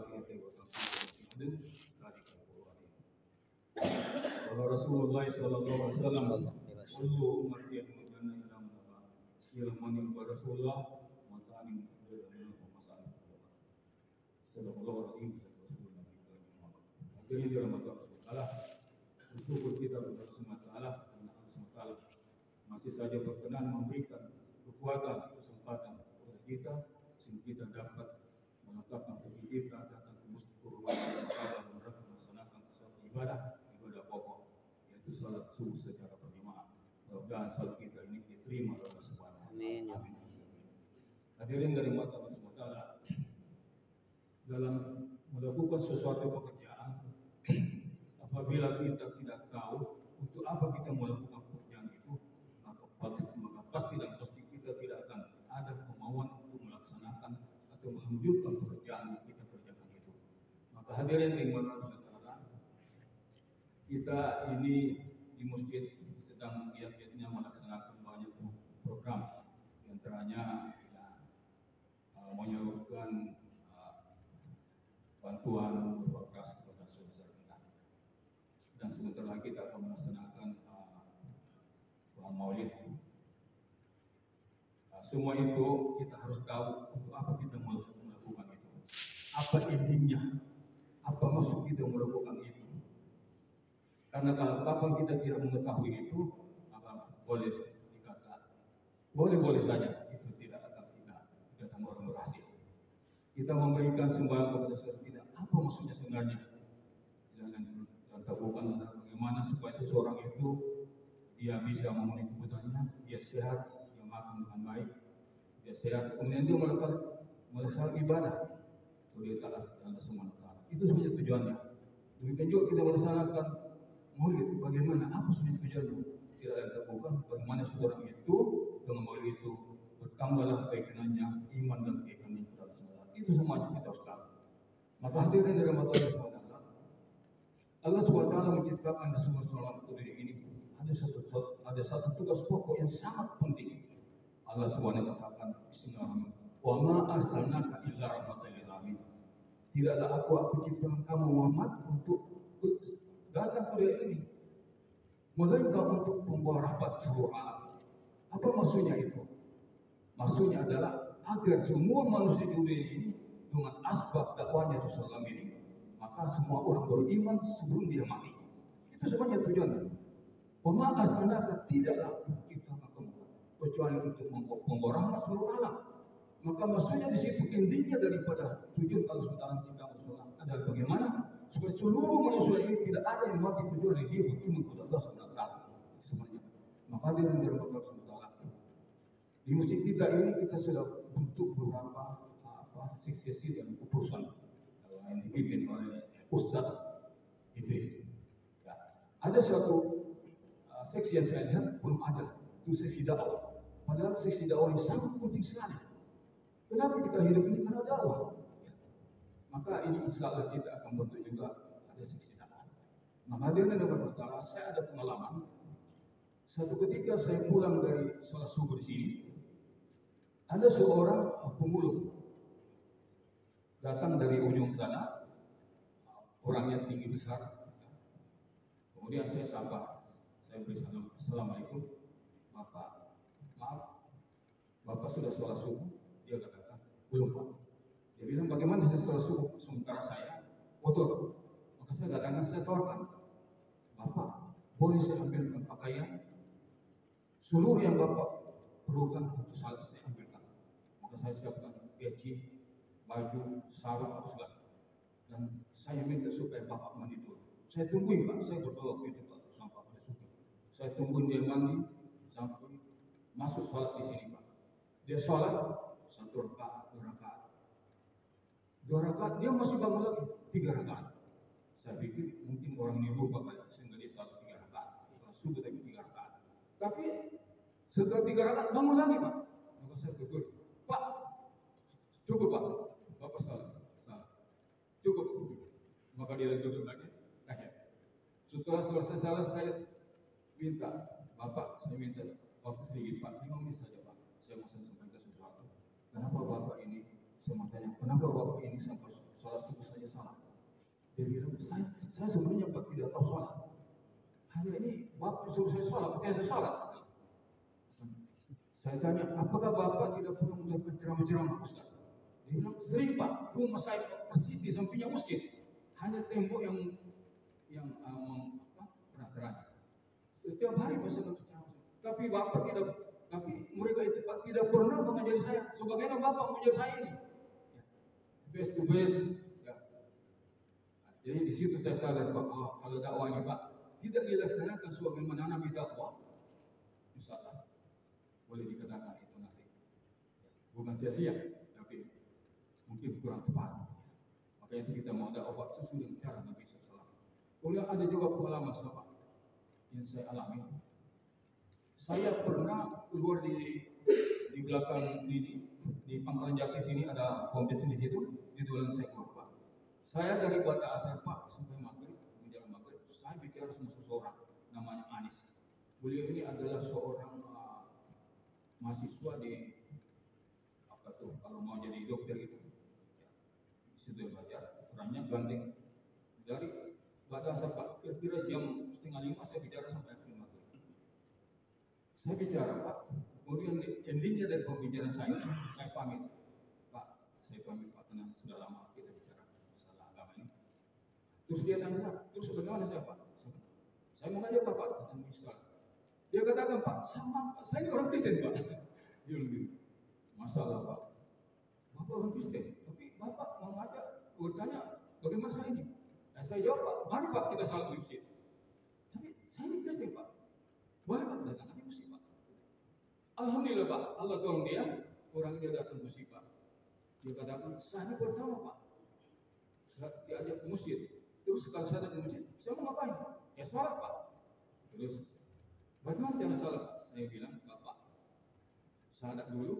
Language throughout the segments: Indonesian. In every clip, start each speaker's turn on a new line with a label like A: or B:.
A: sakit itu ada tadi kalau Rasulullah sallallahu alaihi wasallam kullu ummati yadkhuluna ila an-nar ila man Rasulullah matani dari masalah sallallahu alaihi wasallam. Jadi dia Allah bersyukur kita kepada Allah Taala masih saja berkenan memberikan kekuatan kesempatan kepada kita sehingga kita dapat menetapkan diri kita datang ke masjid Qurban dalam rangka melaksanakan sesuatu ibadah pokok yaitu salat subuh secara berjamaah. Mudah-mudahan salat kita ini diterima oleh Allah Subhanahu wa taala. Amin. Hadirin dari mata Allah Subhanahu wa taala, dalam melakukan sesuatu pekerjaan, apabila kita tidak tahu untuk apa kita melakukan pekerjaan itu, maka pasti dan pasti kita tidak akan ada kemauan untuk melaksanakan atau melanjutkan pekerjaan yang kita kerjakan itu. Maka hadirin yang saudara, kita ini di masjid sedang giat-giatnya melaksanakan banyak program, di antaranya menyalurkan bantuan beras kepada saudara kita. Dan sebentar lagi kita akan melaksanakan maulid. Semua itu kita harus tahu untuk apa kita melakukan itu. Apa intinya? Apa maksud kita melakukan itu? Karena kalau kapan kita tidak mengetahui itu, maka boleh dikata boleh saja itu tidak akan kita orang berhasil. Kita memberikan sumbangan kepada saudara tidak. Apa maksudnya sebenarnya? Jangan bukan bagaimana supaya seseorang itu dia bisa memenuhi kebutuhannya, dia sehat, dia makan dengan baik, dia sehat, kemudian dia melaksanakan ibadah. Dia taat Allah Subhanahu wa taala. Itu sebenarnya tujuannya. Demikian juga kita melaksanakan maulid. Bagaimana? Apa sebenarnya tujuannya? Tidak ada bukan bagaimana seseorang itu dengan maulid itu bertambahlah keimanannya, iman dan keimanan kepada Allah. Itu semuanya kita harus tahu. Maka hadirin dari mata Allah SWT menciptakan di semua soal dunia ini ada satu tugas pokok yang sangat penting. Allah SWT katakan Bismillahirrahmanirrahim. Wa ma arsalnaka illa rahmatan lil alamin. Tidaklah aku ciptakan kamu Muhammad untuk datang ke dunia ini, melainkan untuk membawa rahmat seluruh alam. Apa maksudnya itu? Maksudnya adalah agar semua manusia di dunia ini dengan asbab dakwahnya Rasulullah ini, maka semua orang beriman sebelum dia mati. Itu sebenarnya tujuannya. Wa arsalnaka tidaklah kita kecuali untuk membawa rahmat seluruh alam. Maka maksudnya di situ intinya daripada tujuan Allah SWT kita adalah bagaimana supaya seluruh manusia ini tidak ada yang mati kecuali dia beriman kepada Allah SWT. Itu sebenarnya. Maka dia dari Allah SWT. Di masjid kita ini kita sudah bentuk beberapa seksi dan keputusan yang dipimpin oleh Ustaz Idris. Ya. Ada suatu seksi yang saya lihat belum ada, itu seksi dakwah. Padahal seksi dakwah ini sangat penting sekali. Kenapa kita hidup ini? Karena dakwah. Ya. Maka ini insya Allah kita akan bentuk juga ada seksi dakwah. Maka dia dapat masalah. Saya ada pengalaman. Satu ketika saya pulang dari sholat subuh di sini, ada seorang pemulung datang dari ujung sana, orangnya tinggi besar. Kemudian saya sapa, saya beri salam, Assalamualaikum, Bapak. Maaf, Bapak sudah sholat subuh? Dia katakan, belum Pak. Dia bilang, bagaimana saya sholat subuh sementara saya kotor? Maka saya katakan, saya tawarkan, Bapak, boleh saya ambilkan pakaian? Seluruh yang Bapak perlukan untuk salat saya ambilkan. Maka saya siapkan peci, baju, sarung, apa segala. Dan saya minta supaya Bapak mandi dulu. Saya tungguin Pak, saya berdoa itu Pak sampai pada subuh. Saya tungguin dia mandi sampai masuk sholat di sini Pak. Dia sholat 1 rakaat, 2 rakaat. 2 rakaat dia masih bangun lagi 3 rakaat. Saya pikir mungkin orang ini lupa kali sehingga dia sholat 3 rakaat. Sholat subuh tapi 3 rakaat. Tapi setelah 3 rakaat bangun lagi Pak. Maka saya tegur, Pak, cukup Pak. Bapak salah. Cukup. Maka dia duduk lagi. Setelah selesai salah saya minta, Bapak, saya minta waktu sedikit Pak, 5 menit saja Pak. Saya mau sampaikan sesuatu. Kenapa Bapak ini? Saya mau tanya, kenapa Bapak ini sampai sholat subuh Dia bilang, saya sebenarnya Pak tidak tahu sholat. Hanya ini Bapak suruh saya sholat, saya ada sholat. Saya tanya, apakah Bapak tidak pernah mendengar ceramah-ceramah Ustaz? Dia bilang, sering Pak, rumah saya persis di sampingnya masjid. Hanya tembok yang pernah terang. Setiap hari saya dengar ceramah. Tapi Bapak tidak, tapi mereka itu Pak tidak pernah mengajari saya. Sebagaimana Bapak mengajar saya ini. Face to face. Ya. Jadi di situ saya sadar Pak, kalau dakwah ini Pak tidak dilaksanakan sebagaimana Nabi dakwah, insyaallah boleh dikatakan itu nanti bukan sia-sia, tapi mungkin kurang tepat. Maka itu kita mau dakwah sesuai dengan cara Nabi SAW. Kemudian ada juga pengalaman sama yang saya alami. Saya pernah keluar di belakang di Pangkalan Jati sini ada pom bensin di situ, di tulang saya keluar Pak. Saya dari Bata Asar Pak sampai maghrib, menjelang maghrib, saya bicara sama seseorang namanya Anis. Beliau ini adalah seorang mahasiswa di apa tuh kalau mau jadi dokter gitu. Ya, di situ belajar, perannya gandeng dari Bata Asar Pak. Kira-kira jam 4:30 saya bicara sampai akhir maghrib. Saya bicara Pak, kemudian endingnya dari pembicaraan saya pamit. Pak, saya pamit Pak, tenang, sudah lama kita bicara masalah agama ini. Terus dia tanya, terus bagaimana saya Pak? Saya mau ngajak Bapak ketemu Islam. Dia katakan Pak, sama Pak, saya ini orang Kristen Pak. Dia bilang gitu. Masalah Pak, Bapak orang Kristen, tapi Bapak mau ngajak, bertanya bagaimana saya ini? Nah, saya jawab Pak, mari Pak kita salat di masjid. Tapi saya ini Kristen Pak, boleh Pak datang ke masjid Pak. Alhamdulillah Pak, Allah tolong dia, orang dia datang ke masjid Pak. Dia katakan, saya ini pertama Pak, diajak ke masjid. Terus kalau saya datang ke masjid, saya mau ngapain? Ya sholat Pak. Terus, bagaimana cara sholat? Saya bilang, Bapak, salat dulu,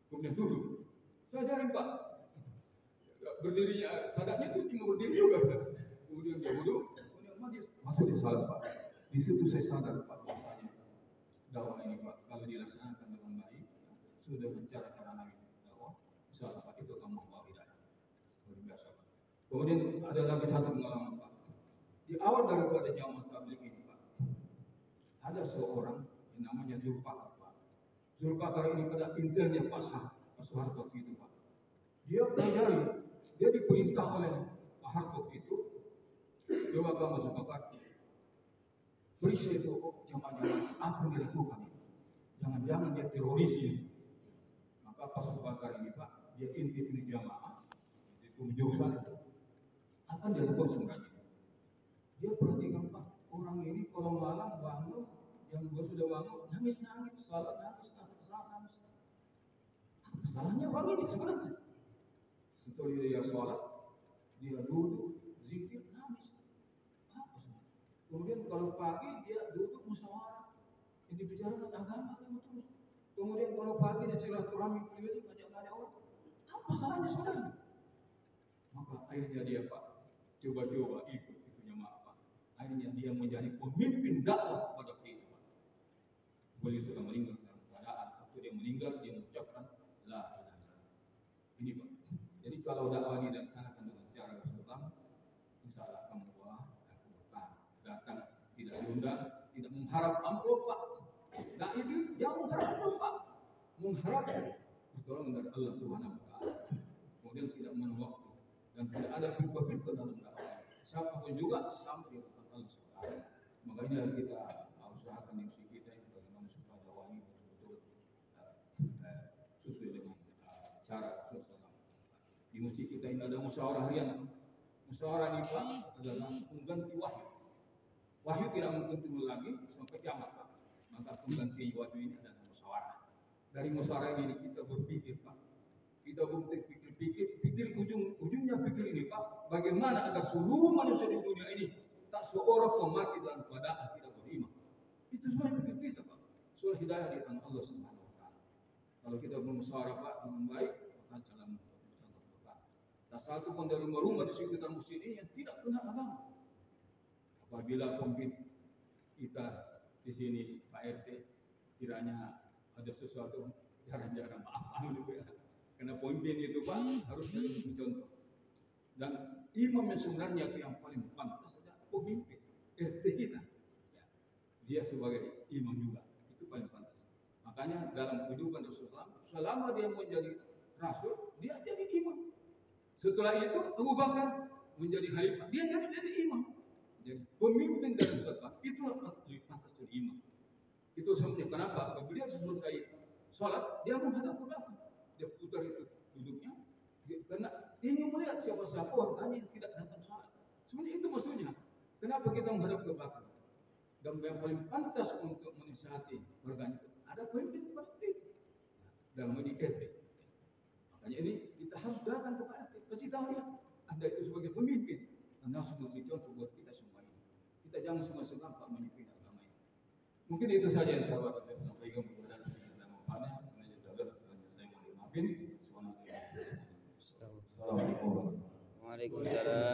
A: kemudian duduk. Saya ajarin Pak. Berdirinya, salatnya itu cuma berdiri juga. Kemudian dia duduk, kemudian masuk di salat Pak. Di situ saya sadar Pak, bahwasanya dakwah ini Pak, kalau dilaksanakan dengan baik, sudah cara-cara Nabi dakwah, insyaallah Pak itu akan membawa hidayah. Luar biasa Pak. Kemudian ada lagi satu pengalaman Pak. Di awal daripada jamaah tabligh ini Pak, ada seorang yang namanya Zulfaqar Pak. Zulfaqar ini pada intelnya Pak Soeharto itu Pak. Dia pelajari, dia diperintah oleh Pak Harto itu, coba kamu Zulfaqar, berisi itu jamaah-jamaah apa yang dilakukan. Jangan-jangan dia teroris ini. Maka Pak Zulfaqar ini Pak, dia intip ini jamaah, itu jurusan itu. Apa yang dia lakukan sebenarnya? Dia perhatikan Pak, orang ini kalau malam bangun, yang sudah bangun, nangis-nangis, salat nangis-nangis. Apa salahnya orang ini sebenarnya? Setelah dia sholat, dia duduk, zikir, nangis. Apa sebenarnya? Kemudian kalau pagi dia duduk musyawarah, yang dibicarakan agama terus. Kemudian kalau pagi dia silaturahmi pribadi, ngajak-ngajak orang. Apa salahnya sebenarnya? Maka akhirnya dia Pak, coba-coba ikut itu jamaah Pak. Akhirnya dia menjadi pemimpin dakwah pada kita Pak. Beliau sudah meninggal dalam keadaan waktu dia meninggal dia mengucapkan la ilaha illallah. Ini Pak. Jadi kalau dakwah ini dilaksanakan dengan cara Rasulullah, insya Allah akan membawa keberkahan. Datang tidak diundang, tidak mengharap amplop Pak. Nah itu jangan mengharap amplop Pak. Mengharap pertolongan dari Allah Subhanahu Wa Taala. Kemudian tidak menolak dan tidak ada firqa-firqa dalam dakwah. Siapapun juga sampai kepada Allah Subhanahu Wa Taala. Makanya kita usahakan di misi kita ini bagaimana supaya dakwah ini betul-betul sesuai dengan cara Rasulullah. Di masjid kita ini ada musyawarah harian. Musyawarah ini Pak adalah pengganti wahyu. Wahyu tidak mungkin turun lagi sampai kiamat Pak. Maka pengganti wahyu ini adalah musyawarah. Dari musyawarah ini kita berpikir Pak. Kita pikir ujungnya pikir ini Pak. Bagaimana agar seluruh manusia di dunia ini tak seorang pun mati dalam keadaan tidak beriman. Itu semua pikir kita Pak. Soal hidayah di tangan Allah Subhanahu Wa Taala. Kalau kita bermusyawarah Pak dengan baik, maka jalan tak satu pun dari rumah di sekitar masjid ini yang tidak kenal agama. Apabila pemimpin kita di sini Pak RT kiranya ada sesuatu jarang-jarang maaf dulu ya. Karena pemimpin itu Pak harus jadi contoh. Dan imam yang sebenarnya itu yang paling pantas adalah pemimpin RT kita. Ya. Dia sebagai imam juga itu paling pantas. Makanya dalam kehidupan Rasulullah, selama dia menjadi rasul, dia jadi imam. Setelah itu Abu Bakar menjadi khalifah, dia jadi imam. Jadi pemimpin dalam sholat itulah lebih pantas jadi imam. Itu sebabnya kenapa apabila selesai sholat dia menghadap ke belakang, dia putar itu duduknya, karena ingin melihat siapa-siapa orangnya yang tidak datang sholat. Sebenarnya itu maksudnya. Kenapa kita menghadap ke belakang? Dan yang paling pantas untuk menasihati orangnya ada pemimpin seperti itu dalam ini RT. Makanya ini kita harus datang ke RT, kasih tahu ya, Anda itu sebagai pemimpin, Anda harus memberi contoh buat kita semua ini. Kita jangan semua Pak memimpin agama ini. Mungkin itu saja yang saya sampaikan kepada sedikit dan manfaatnya. Karena sudah selanjutnya saya mohon maafin. Assalamualaikum.
B: Waalaikumsalam.